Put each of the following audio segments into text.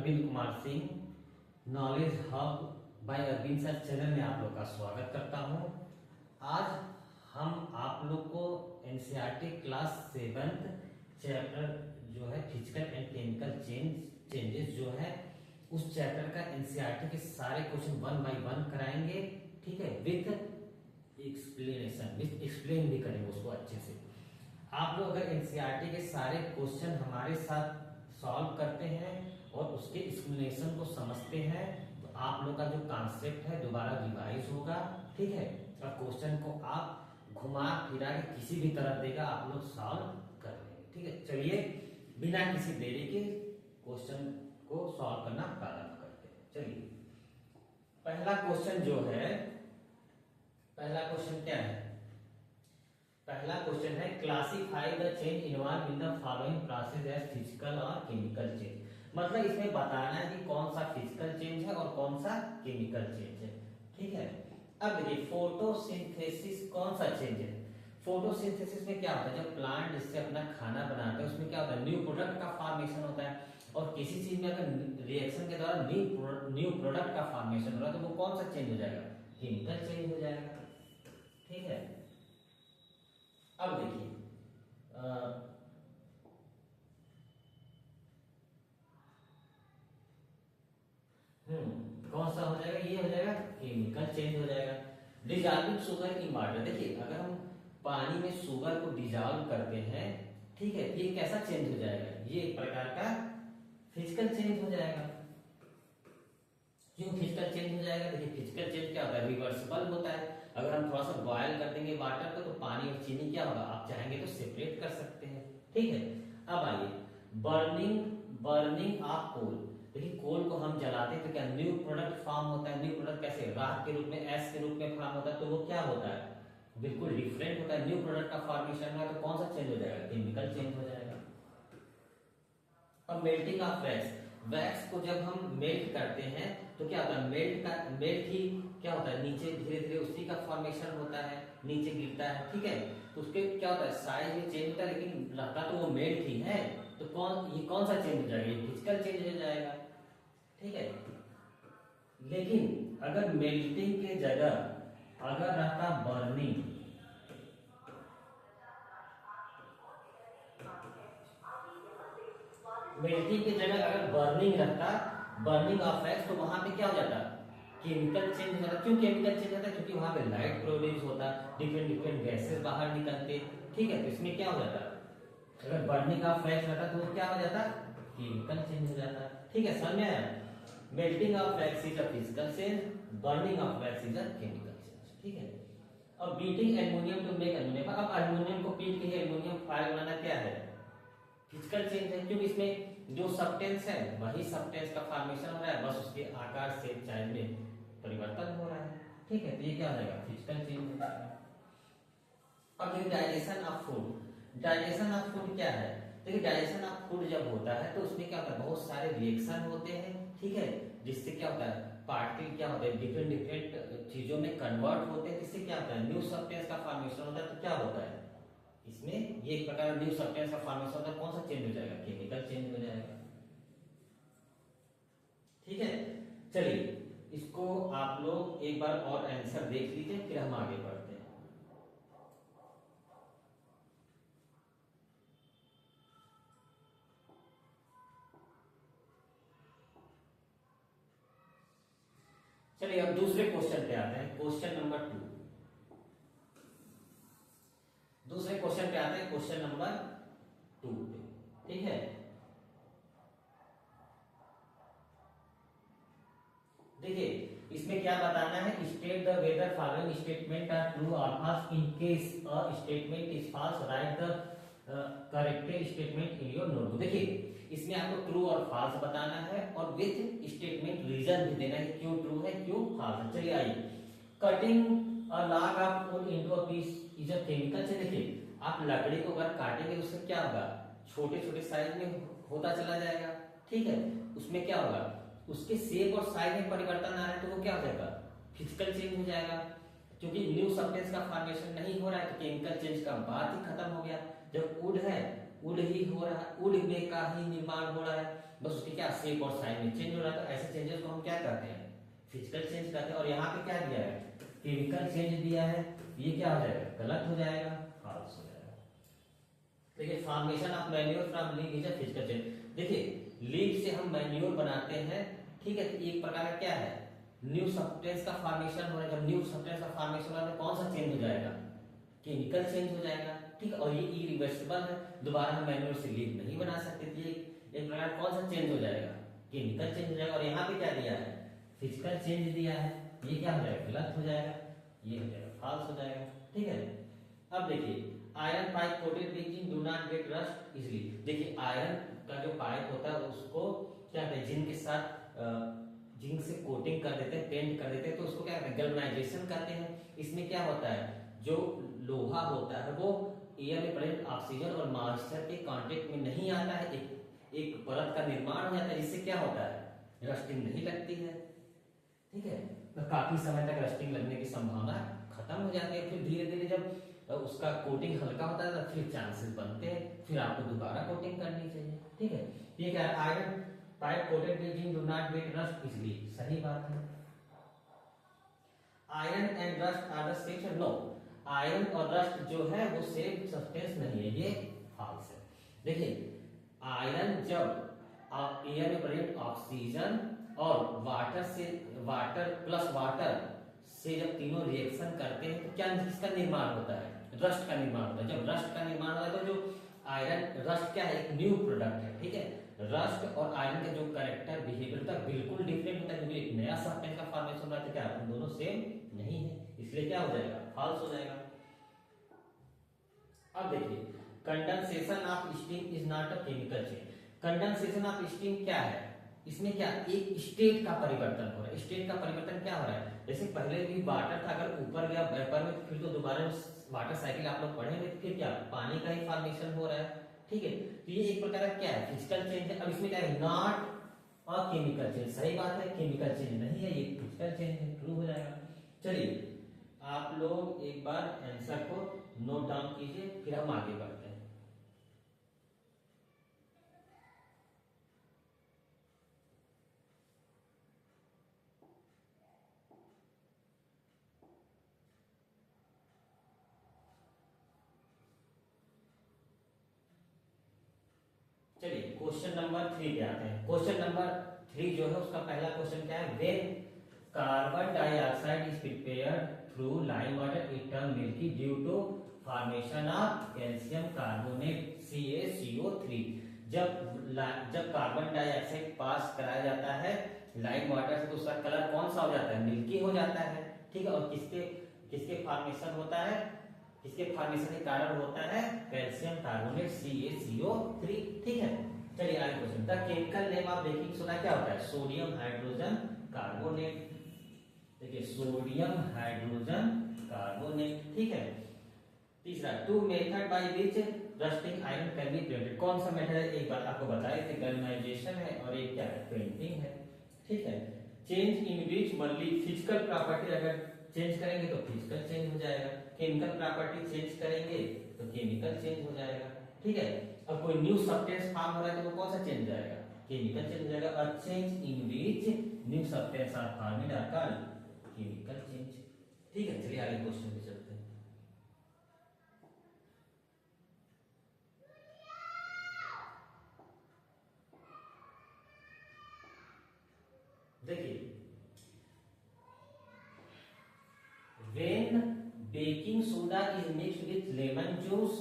Arvind Kumar Singh knowledge hub by Arvind sir channel में आप लोग का स्वागत करता हूं। आज हम आप लोग को एनसीईआरटी क्लास 7th चैप्टर जो है फिजिकल एंड केमिकल चेंजेस जो है उस चैप्टर का एनसीईआरटी के सारे क्वेश्चन 1 बाय 1 कराएंगे। ठीक है, विथ एक्सप्लेनेशन, विथ एक्सप्लेन भी करेंगे उसको अच्छे से। आप लोग अगर एनसीईआरटी के सारे क्वेश्चन हमारे साथ सॉल्व करते हैं और उसके एक्सप्लेनेशन को समझते हैं तो आप लोग का जो कॉन्सेप्ट है दोबारा रिवाइज होगा। ठीक है, और क्वेश्चन को आप घुमा फिरा के किसी भी तरफ देगा आप लोग सॉल्व कर लेंगे। ठीक है, चलिए बिना किसी देरी के क्वेश्चन को सॉल्व करना प्रारंभ करते हैं। चलिए पहला क्वेश्चन जो है, पहला क्वेश्चन क्या है? पहला क्वेश्चन है classify the change involve in the following process as physical और केमिकल चेंज। मतलब इसमें बताना है कि कौन सा फिजिकल चेंज है और कौन सा केमिकल चेंज है। ठीक है, अब देखिए फोटोसिंथेसिस कौन सा चेंज है? फोटोसिंथेसिस में क्या होता है, जब प्लांट जिससे अपना खाना बनाते हैं उसमें क्या होता है, न्यू प्रोडक्ट का फॉर्मेशन होता है। और किसी चीज में अगर रिएक्शन के द्वारा न्यू प्रोडक्ट का फॉर्मेशन हो रहा है तो वो कौन सा चेंज हो जाएगा? केमिकल चेंज हो जाएगा। ठीक है, अब देखिए कौन सा हो जाएगा? ये हो जाएगा केमिकल चेंज हो जाएगा। डिजॉल्विंग शुगर इन वाटर, देखिए अगर हम पानी में शुगर को डिजॉल्व करते हैं, ठीक है, ये कैसा चेंज हो जाएगा? ये एक प्रकार का फिजिकल चेंज हो जाएगा। क्यों फिजिकल चेंज हो जाएगा? देखिए फिजिकल चेंज क्या होता है, रिवर्सिबल होता है। अगर हम थोड़ा सा बॉयल कर देंगे वाटर को तो पानी और चीनी क्या होगा, आप चाहेंगे तो सेपरेट कर सकते हैं। ठीक है, अब आइए बर्निंग ऑफ कोल। देखिए कोल को हम जलाते हैं तो क्या न्यू प्रोडक्ट फॉर्म होता है। न्यू प्रोडक्ट कैसे? राख के रूप में, एस के रूप में फॉर्म होता है। तो वो क्या होता है? बिल्कुल डिफरेंट होता है। न्यू प्रोडक्ट का फॉर्मेशन है तो कौन सा चेंज हो जाएगा? केमिकल चेंज हो जाएगा। अब मेल्टिंग ऑफ वैक्स, वैक्स को जब हम मेल्ट करते हैं तो क्या होता है, मेल्ट ही क्या होता है, नीचे धीरे धीरे उसी का फॉर्मेशन होता है, नीचे गिरता है। ठीक है, तो उसके क्या होता है, साइज में चेंज होता है लेकिन रहता तो वो मेल्ट ही है। तो ये कौन सा चेंज हो जाएगा? ये फिजिकल चेंज हो जाएगा। ठीक है, लेकिन अगर मेल्टिंग के जगह अगर रहता बर्निंग, मेल्टिंग की जगह अगर बर्निंग रहता, बर्निंग ऑफ वैक्स, तो वहां पे क्या हो जाता? केमिकल चेंज हो जाता। क्यों केमिकल चेंज होता है? क्योंकि वहां पे लाइट प्रोड्यूस होता, डिफरेंट डिफरेंट गैसेस बाहर निकलते। ठीक है, तो इसमें क्या हो जाता? अगर बर्निंग ऑफ वैक्स रहता तो क्या हो जाता? केमिकल चेंज हो जाता। ठीक है, समझ में आया? Melting of wax is a physical change, burning of wax is a chemical change. ठीक है, अब beating aluminium to make aluminium, अब एल्युमिनियम को पीट के एल्युमिनियम फॉयल बनाना क्या है? फिजिकल चेंज है। क्योंकि इसमें जो सब्सटेंस है वही सब्सटेंस का फॉर्मेशन हो रहा है, बस उसके आकार से साइज में परिवर्तन हो रहा है। ठीक है, तो ये क्या हो जाएगा? फिजिकल चेंज हो जाएगा। अब देखिए digestion of food, digestion of food क्या है? देखिए डाइजेशन ऑफ फूड जब होता है तो उसमें क्या होता है, बहुत सारे रिएक्शन होते हैं। ठीक है, जिससे क्या होता है, पार्टिकल क्या होता है, डिफरेंट डिफरेंट चीजों में कन्वर्ट होते हैं। इससे क्या होता है, न्यू सब्सटेंस का फॉर्मेशन होता है। तो क्या होता है इसमें, ये एक प्रकार न्यू सब्सटेंस का फॉर्मेशन होता है। कौन सा चेंज हो जाएगा? केमिकल चेंज हो जाएगा। ठीक है, चलिए इसको आप लोग एक बार और आंसर देख लीजिए फिर हम आगे बढ़ते हैं। चलिए अब दूसरे क्वेश्चन पे आते हैं, क्वेश्चन नंबर 2। दूसरे क्वेश्चन पे आते हैं, क्वेश्चन नंबर 2 पे। ठीक है, देखिए इसमें क्या बताना है, state the whether following statement are true और false. In case a statement is false write the corrected statement in your notebook. देखिए इसमें आपको ट्रू और फॉल्स बताना है और विथ स्टेटमेंट रीजन भी देना है क्यों ट्रू है क्यों फॉल्स है। चलिए आइए, cutting a log of wood into a piece is a chemical से। देखिए आप लकड़ी को अगर काटेंगे उससे क्या होगा, छोटे छोटे साइज में होता चला जाएगा। ठीक है, उसमें क्या होगा, उसके शेप और साइज में परिवर्तन आ रहा है तो वो क्या हो जाएगा? फिजिकल चेंज हो जाएगा। क्योंकि न्यू सब्सटेंस का फॉर्मेशन नहीं हो रहा है तो केमिकल चेंज का बात ही खत्म हो गया। जब वुड है, वुड ही हो रहा है, वुड में का ही निर्माण हो रहा है बस उसकी क्या शेप और साइज में चेंज हो रहा है। तो ऐसे चेंजेस को हम क्या कहते हैं, फिजिकल चेंज कहते हैं। और यहाँ पे क्या दिया है, केमिकल चेंज दिया है, ये क्या हो जाएगा, गलत हो जाएगा, फॉल्स हो जाएगा। देखिए formation of manure from leaf is a physical change. देखिए लीफ से हम मैन्योर बनाते हैं, ठीक है, तो एक प्रकार का क्या है, न्यू सब्सटेंस का फॉर्मेशन हो रहा है। जब न्यू सब्सटेंस का फॉर्मेशन हो रहा है तो कौन सा चेंज हो जाएगा, केमिकल चेंज हो जाएगा, ठीक है। और ये इरिवर्सिबल है, दोबारा हम मैन्योर से लीफ नहीं बना सकते। तो ये एक प्रकार कौन सा चेंज हो जाएगा, केमिकल चेंज हो जाएगा। और यहाँ पे क्या दिया है, फिजिकल चेंज दिया है, ये क्या हो जाएगा, गलत हो जाएगा, ये हो जाएगा फॉल्स हो जाएगा, ठीक है। अब देखिए iron pipe coated with zinc do not get rust easily. देखिए आयरन का जो पाइप होता है उसको क्या कहते हैं, जिंक के साथ जिंक से कोटिंग कर देते हैं, पेंट कर देते हैं, तो उसको क्या कहते हैं, गैल्वेनाइजेशन करते हैं। इसमें क्या होता है, जो लोहा होता है वो एयर में प्रेजेंट ऑक्सीजन और मॉइस्चर के कांटेक्ट में नहीं आता है, एक परत का निर्माण हो जाता है, जिससे क्या होता है, रस्टिंग नहीं लगती है, ठीक है। तो काफी समय तक रस्टिंग लगने की संभावना खत्म हो जाती है। फिर धीरे धीरे जब उसका कोटिंग हल्का होता है तो फिर चांसेस बनते हैं, फिर आपको दोबारा कोटिंग करनी चाहिए, ठीक है। ये क्या है, iron pipe coated with zinc do not get rust easily, सही बात है। Iron and rust are the same, no, iron और रस्ट जो है वो सेम सब्सटेंस नहीं है, ये फॉल्स है। देखिए आयरन जब एयर में प्रेजेंट ऑक्सीजन और वाटर प्लस वाटर से जब तीनों रिएक्शन करते हैं तो क्या किसका निर्माण होता है, रस्ट का निर्माण होता है। जब रस्ट का निर्माण होता है तो जो आयरन, रस्ट क्या है, एक न्यू प्रोडक्ट है, ठीक है। रस्ट और आयरन का जो कैरेक्टर बिहेवियर होता है बिल्कुल डिफरेंट होता है, क्योंकि एक नया सब्सटेंस का फॉर्मेशन हो रहा है, क्या उन दोनों सेम नहीं है, इसलिए क्या हो जाएगा, फॉल्स हो जाएगा। अब देखिए condensation of steam is not a chemical change. Condensation of steam क्या है, इसमें क्या एक स्टेट का परिवर्तन हो रहा है। स्टेट का परिवर्तन क्या हो रहा है, जैसे पहले भी वाटर था, अगर ऊपर गया वेपर में फिर तो दोबारा वाटर साइकिल आप लोग पढ़ेंगे, फिर क्या पानी का ही फॉर्मेशन हो रहा है, ठीक है। तो ये एक प्रकार का क्या है, फिजिकल चेंज है। अब इसमें क्या है, नॉट अ केमिकल चेंज, सही बात है, केमिकल चेंज नहीं है, ये फिजिकल चेंज है, ट्रू हो जाएगा। चलिए आप लोग एक बार आंसर को नोट डाउन कीजिए, फिर हम आगे बढ़ते हैं। चलिए क्वेश्चन नंबर 3 पे आते हैं। क्वेश्चन नंबर 3 जो है उसका पहला क्वेश्चन क्या है, when carbon dioxide is prepared through lime water it turn milky due to formation of calcium carbonate CaCO3। जब कार्बन डाइऑक्साइड पास कराया जाता है लाइम वाटर से तो उसका कलर कौन सा हो जाता है, मिल्की हो जाता है, ठीक है। और किसके किसके फॉर्मेशन होता है, इसके फॉर्मेशन के कारण होता है कैल्शियम कार्बोनेट CaCO3, ठीक है। चलिए आगे question, the chemical name of baking soda क्या होता है, सोडियम हाइड्रोजन कार्बोनेट। देखिए सोडियम हाइड्रोजन कार्बोनेट, ठीक है। तीसरा, two method by which rusting iron can be prevented. कौन सा मेथड है, एक बार आपको बताया थे, गैल्वेनाइजेशन है और एक क्या है, पेंटिंग है, ठीक है। Change in which only physical property, अगर चेंज करेंगे तो फिजिकल चेंज हो जाएगा, केमिकल प्रॉपर्टी चेंज करेंगे तो केमिकल चेंज हो जाएगा, ठीक है। अब कोई न्यू सब्सटेंस फॉर्म हो रहा है तो वो कौन सा चेंज हो जाएगा, केमिकल चेंज हो जाएगा। और change in which new substance are formed are called chemical change, ठीक है। चलिए आगे क्वेश्चन पे चलते हैं। देखिए when baking soda is mixed with lemon juice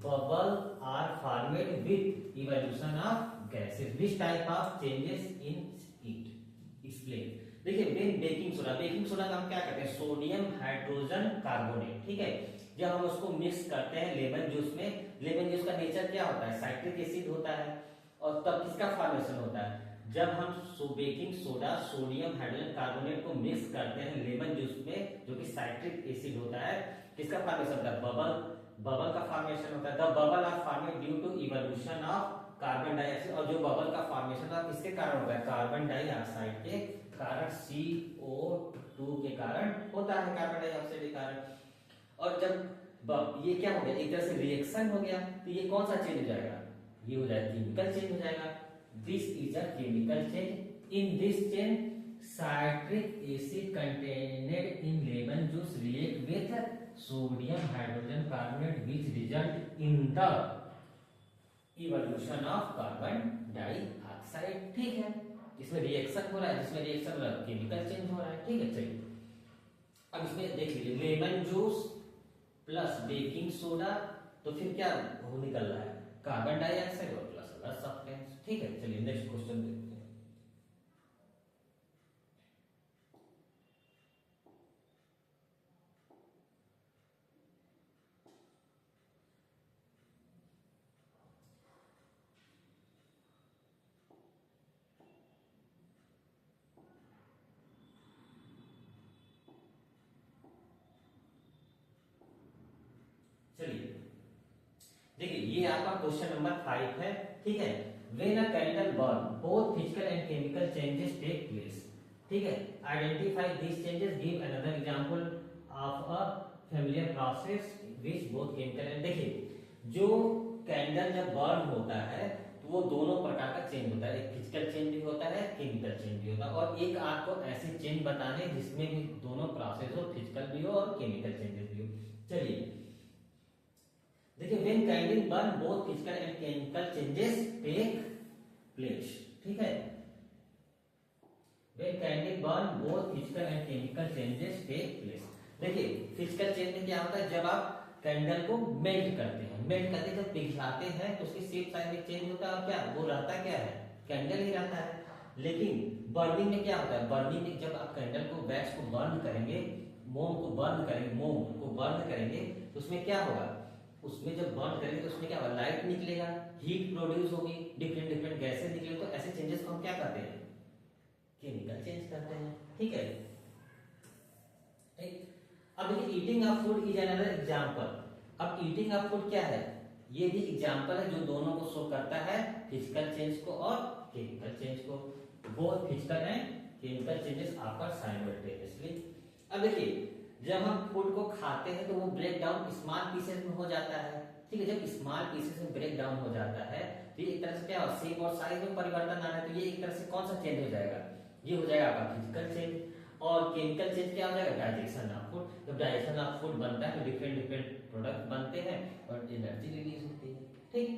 bubble are formed with evolution of gases, which type of changes in it, explain। देखिए baking soda का हम क्या करते हैं, सोडियम हाइड्रोजन कार्बोनेट, ठीक है। जब हम उसको मिक्स करते हैं लेमन जूस में, लेमन जूस का नेचर क्या होता है, साइट्रिक एसिड होता है, और तब किसका फॉर्मेशन होता है, जब हम baking soda sodium hydrogen carbonate को मिक्स करते हैं लेमन जूस में जो कि साइट्रिक एसिड होता है, किसका फॉर्मेशन होता है, बबल का फॉर्मेशन होता है। The bubble are formed due to evolution of carbon dioxide, और जो बबल का फॉर्मेशन है किसके कारण होता है, कार्बन डाइऑक्साइड के कारण, CO2 के कारण होता है, कार्बन डाइऑक्साइड के कारण। और जब ये क्या हो गया, एक तरह से रिएक्शन हो गया, तो ये कौन सा चेंज हो जाएगा, ये हो जाएगा केमिकल चेंज हो जाएगा। This is a chemical change. In this chain, citric acid contained in lemon juice react with sodium hydrogen carbonate, which result in the evolution of carbon dioxide. ठीक है, इसमें रिएक्शन हो रहा है, जिसमें रिएक्शन हो रहा है केमिकल चेंज हो रहा है। ठीक है, चलिए अब इसमें देख लीजिए, lemon juice plus baking soda, तो फिर क्या वो निकल रहा है, कार्बन डाइऑक्साइड और प्लस अदर सब्सटेंस। ठीक है, चलिए नेक्स्ट क्वेश्चन देखते हैं। चलिए देखिए, ये आपका क्वेश्चन नंबर 5 है। ठीक है, when a candle burn both physical and chemical changes take place. ठीक है, identify these changes, give another example of a familiar process which both chemical and. देखिए, जो कैंडल जब बर्न होता है तो वो दोनों प्रकार का चेंज होता है, एक फिजिकल चेंज भी होता है, केमिकल चेंज भी होता है, और एक आपको ऐसे चेंज बताने जिसमें भी दोनों प्रोसेस हो, फिजिकल भी हो और केमिकल चेंजेस भी हो। चलिए देखिए, when candle burn both physical and chemical changes take place. ठीक है, when candle burn both physical and chemical changes take place. देखिए, फिजिकल चेंज में क्या होता है, जब आप कैंडल को मेल्ट करते हैं, मेल्ट करके जब पिघलाते हैं तो उसकी शेप साइज में चेंज होता है, और क्या वो रहता क्या है, कैंडल ही रहता है। लेकिन बर्निंग में क्या होता है, बर्निंग में जब आप कैंडल को, वैक्स को बर्न करेंगे, मोम को बर्न करेंगे, मोम को बर्न करेंगे, तो उसमें क्या होगा, उसमें जब बर्न करेंगे तो उसमें क्या होगा, लाइट निकलेगा, हीट प्रोड्यूस होगी, डिफरेंट डिफरेंट गैसें निकलेंगे, तो ऐसे चेंजेस को हम क्या करते हैं, केमिकल चेंज करते हैं। ठीक है, ठीक। अब देखिए, eating of food is another example. अब ईटिंग ऑफ फूड क्या है, ये भी एग्जांपल है जो दोनों को शो करता है, फिजिकल चेंज को और केमिकल चेंज को। Both physical and chemical changes आकर साइमल्टेनियसली। अब देखिए, जब हम फूड को खाते हैं तो वो ब्रेक डाउन स्मॉल पीसेस में हो जाता है। ठीक है, जब स्मॉल पीसेस में ब्रेक डाउन हो जाता है तो ये एक तरह से क्या हो, शेप और साइज में परिवर्तन आ रहा है, तो ये एक तरह से कौन सा चेंज हो जाएगा, ये हो जाएगा आपका फिजिकल चेंज। और केमिकल चेंज क्या हो जाएगा, डाइजेशन ऑफ फूड। जब डाइजेशन ऑफ फूड बनता है तो डिफरेंट डिफरेंट प्रोडक्ट बनते हैं और एनर्जी रिलीज होती है। ठीक,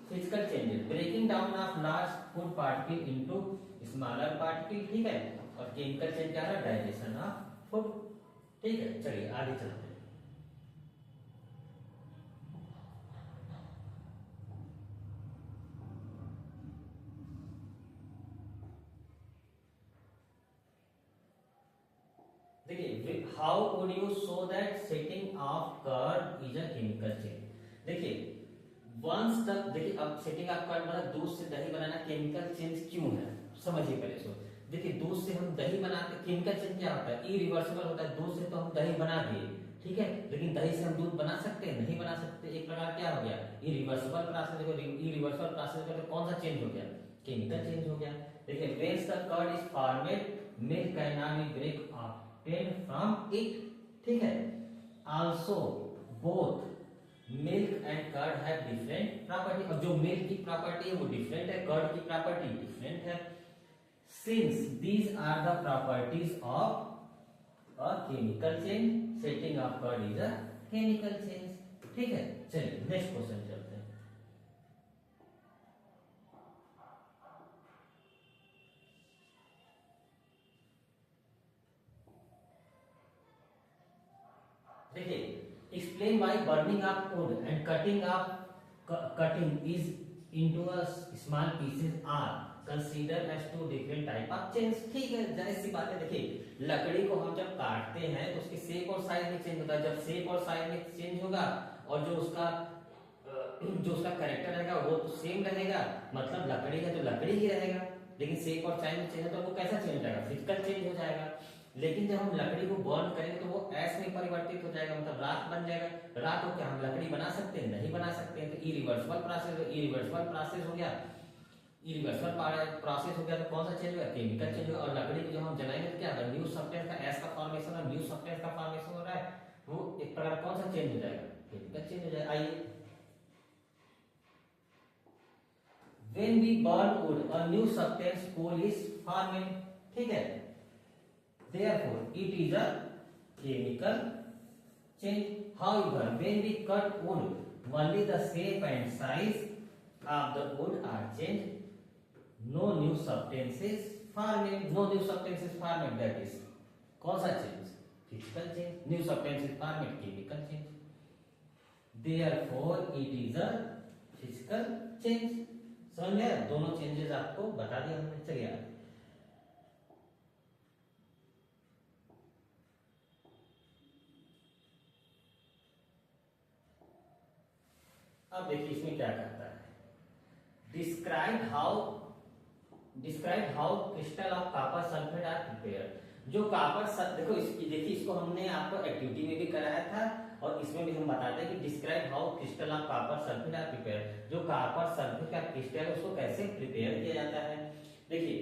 physical changes, breaking down of large food particle into smaller particle. ठीक है, और केमिकल चेंज क्या है, डाइजेशन ऑफ फूड। ठीक है, चलिए आगे चलते हैं। देखिए, how would you show that setting of curd is a chemical change. देखिए, वंस द, देखिए अब सेटिंग ऑफ कर्ड मतलब दूध से दही बनाना केमिकल चेंज क्यों है, समझिए पहले इसको। देखिए, दूध से हम दही बनाते, केमिकल चेंज क्या होता है, इरिवर्सिबल होता है। दूध से तो हम दही बना दिए, ठीक है, लेकिन दही से हम दूध बना सकते हैं, नहीं बना सकते। एक प्रकार क्या हो गया, इरिवर्सिबल प्रोसेस। देखो, इरिवर्सिबल प्रोसेस में तो कौन सा चेंज हो गया, केमिकल चेंज हो गया। देखिए, when the curd is formed, milk can not be break obtain from it. ठीक है, also both milk and curd have different property. अब जो मिल्क की प्रॉपर्टी है वो डिफरेंट है, कर्ड की प्रॉपर्टी डिफरेंट है। Since these are the properties of a chemical change, setting of curd is a chemical change. ठीक है, चलिए नेक्स्ट क्वेश्चन चलते हैं। देखिए, explain why burning of wood and cutting is into a small pieces are consider as two different type of change. ठीक है, जाहिर सी बात है। देखिए, लकड़ी को हम जब काटते हैं तो उसकी शेप और साइज में चेंज होता है। जब शेप और साइज में चेंज होगा और जो उसका कैरेक्टर रहेगा वो तो सेम रहेगा, मतलब लकड़ी है तो लकड़ी ही रहेगा, लेकिन शेप और साइज में चेंज होता है तो वो कैसा चेंज हो जाएगा, फिजिकल चेंज हो जाएगा। लेकिन जब हम लकड़ी को बर्न करेंगे तो वो ऐश में परिवर्तित हो जाएगा, मतलब राख बन जाएगा। राख को क्या हम लकड़ी बना सकते हैं, नहीं बना सकते हैं, तो इरिवर्सिबल प्रोसेस। इरिवर्सिबल प्रोसेस हो गया, इरिवर्सिबल प्रोसेस हो गया तो कौन सा चेंज होगा, केमिकल चेंज होगा। और लकड़ी को जब हम जलाएंगे तो क्या होगा, न्यू सब्सटेंस का एस का फॉर्मेशन और न्यू सब्सटेंस का फॉर्मेशन हो रहा है, वो एक प्रकार कौन सा चेंज हो जाएगा, केमिकल चेंज हो जाएगा। आइए, when we burn wood a new substance coal is formed, ठीक है। Therefore it is a chemical change. However when we cut wood only the shape and size of the wood are change, no new substances formed, no new substances formed, that is कौन सा change? Physical change. New substances formed, chemical change. Therefore it is a physical change। समझ गया? दोनों changes आपको बता दिया हमने। चलिए अब देखिए इसमें क्या करता है। Describe how crystal of copper sulphate are prepared. जो कॉपर, देखो देखिए इसको हमने आपको एक्टिविटी में भी कराया था और इसमें भी हम बताते हैं कि describe how crystal of copper sulphate are prepared. जो कॉपर सल्फेट का क्रिस्टल है उसको कैसे प्रिपेयर किया जाता है। देखिए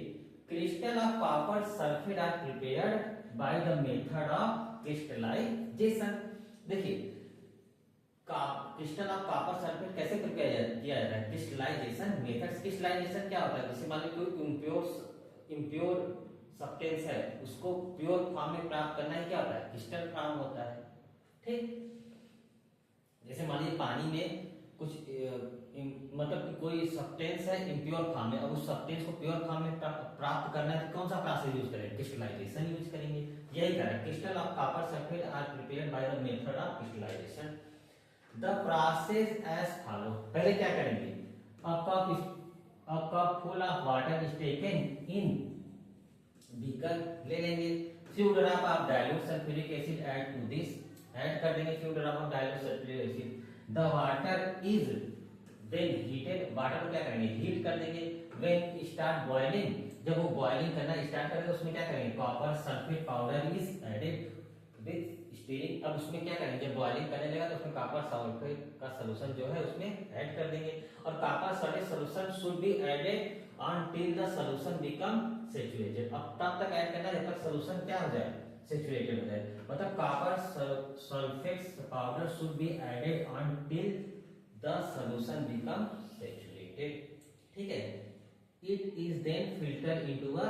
crystal of copper sulphate are prepared by the method of crystallisation. देखिए क्रिस्टल ऑफ कॉपर सल्फेट कैसे प्रिपेयर किया जाता है? Crystallisation method. क्रिस्टलाइजेशन क्या होता है? जैसे मान लो कोई इम्प्योर सब्सटेंस है उसको प्योर फॉर्म में प्राप्त करना है, क्या होता है? क्रिस्टल फॉर्म होता है, ठीक। जैसे मान लीजिए पानी में कुछ मतलब कि कोई सब्सटेंस है इम्प्योर फॉर्म में, अब उस सब्सटेंस को प्योर फॉर्म में प्राप्त करना है तो कौन सा प्रोसेस यूज करेंगे? क्रिस्टलाइजेशन यूज करेंगे। यही करें, crystal of copper sulphate are prepared by the method of crystallisation. The process as follow. पहले क्या करेंगे? A cup full of water is taken in beaker ले लेंगे, few drop of dilute sulphuric acid add to this, add कर देंगे few drop of dilute sulphuric acid. The water is then heated, water को क्या करेंगे? Heat कर देंगे। When start boiling, जब वो बॉइलिंग करना स्टार्ट करेगा तो उसमें क्या करेंगे? Copper sulphate powder is added with stirring. अब उसमें क्या करेंगे? जब बॉइलिंग करने लगा तो उसमें कॉपर सल्फेट का सॉल्यूशन जो है उसमें ऐड कर देंगे और copper sulphate solution should be added until the solution become saturated। अब तब तक ऐड करना जब तक सॉल्यूशन क्या हो जाए? सैचुरेटेड हो जाए। मतलब copper sulphate powder should be added until the solution become saturated, ठीक है। It is then filtered into a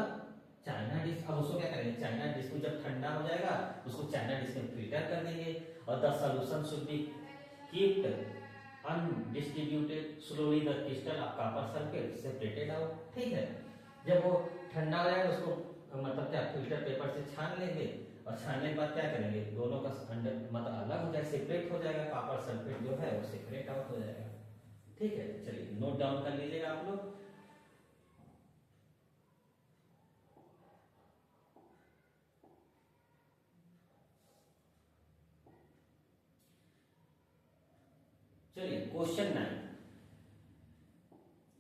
China dish. अब उसको क्या करेंगे? चाइना डिश को जब ठंडा हो जाएगा उसको चाइना डिश में फिल्टर कर देंगे और the solution should B keeped undistributed slowly the crystal of copper sulfate separated out, ठीक है। जब वो ठंडा हो जाएगा उसको मतलब क्या फिल्टर पेपर से छान लेंगे और छानने के बाद क्या करेंगे? दोनों का मतलब अलग हो जाएगा, सेपरेट हो जाएगा, कॉपर सल्फेट जो है वो सेपरेट आउट हो जाएगा, ठीक है। चलिए नोट डाउन कर लीजिएगा आप लोग। चलिए question 9,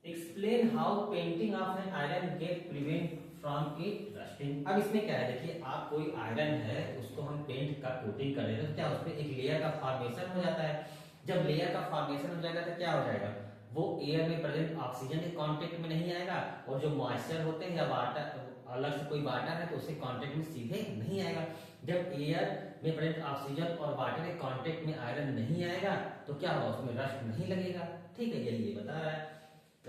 explain how painting of an iron gate prevent from it rusting. अब इसमें क्या है? देखिए आप कोई आयरन है उसको हम पेंट का कोटिंग कर देते हैं तो क्या उसमें एक लेयर का फॉर्मेशन हो जाता है। जब लेयर का फॉर्मेशन हो जाएगा तो क्या हो जाएगा? वो एयर में प्रेजेंट ऑक्सीजन के कांटेक्ट में नहीं आएगा और जो मॉइस्चर होते हैं या वाटर अलग से कोई वाटर है तो उसके कांटेक्ट में सीधे नहीं आएगा। जब एयर में प्रेजेंट ऑक्सीजन और वाटर के कांटेक्ट में आयरन नहीं आएगा तो क्या होगा? उसमें रस्ट नहीं लगेगा, ठीक है। यही बता रहा है।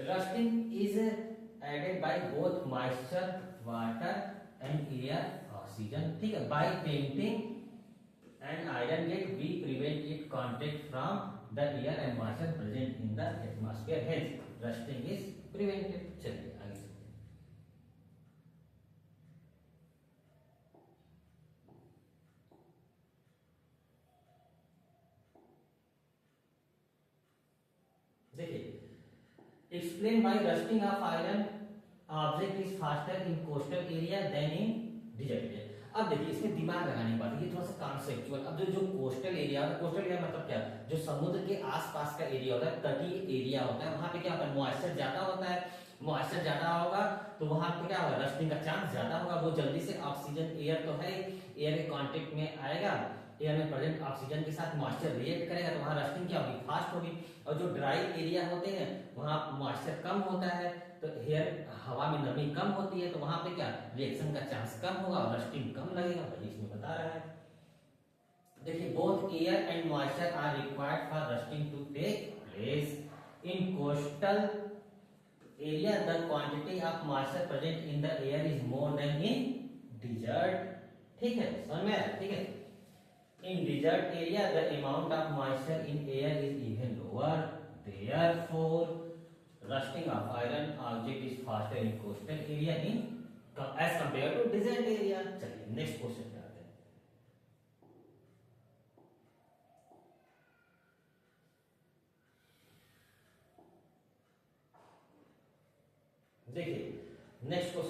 Rusting is added by both moisture water and air oxygen, ठीक है। By painting and iron gate we prevent it contact from the air and moisture present in the atmosphere, hence rusting is prevented. चलिए आगे चलते हैं। देखिए explain by rusting of iron object is faster in coastal area than in desert area. अब देखिए इसमें दिमाग लगाने की बात है, ये थोड़ा सा कॉन्सेप्चुअल। अब जो कोस्टल एरिया होता है, कोस्टल एरिया मतलब क्या? जो समुद्र के आसपास का एरिया होता है, तटीय एरिया होता है, वहां पे क्या होता है? मॉइस्चर ज्यादा होता है। मॉइस्चर ज्यादा होगा तो वहां पे क्या होगा? रस्टिंग का चांस ज्यादा होगा। वो जल्दी से ऑक्सीजन, एयर तो है, एयर के कांटेक्ट में आएगा, एयर में प्रेजेंट ऑक्सीजन के साथ मॉइस्चर रिएक्ट करेगा तो वहां रस्टिंग क्या होगी? फास्ट होगी। और जो ड्राई एरिया होते हैं वहां मॉइस्चर कम होता है तो एयर हवा में नमी कम होती है तो वहां पे क्या? रिएक्शन का चांस कम होगा और रस्टिंग कम लगेगा, वही इसमें बता रहा है। देखिए both air and moisture are required for rusting to take place in coastal area the quantity of moisture present in the air is more than in desert. ठीक है, समझ में आया? ठीक है, in desert area the amount of moisture in air is even lower, therefore rusting of iron object is faster in coastal area in as compare to desert area. चलिए next question पे आते हैं। देखिए नेक्स्ट क्वेश्चन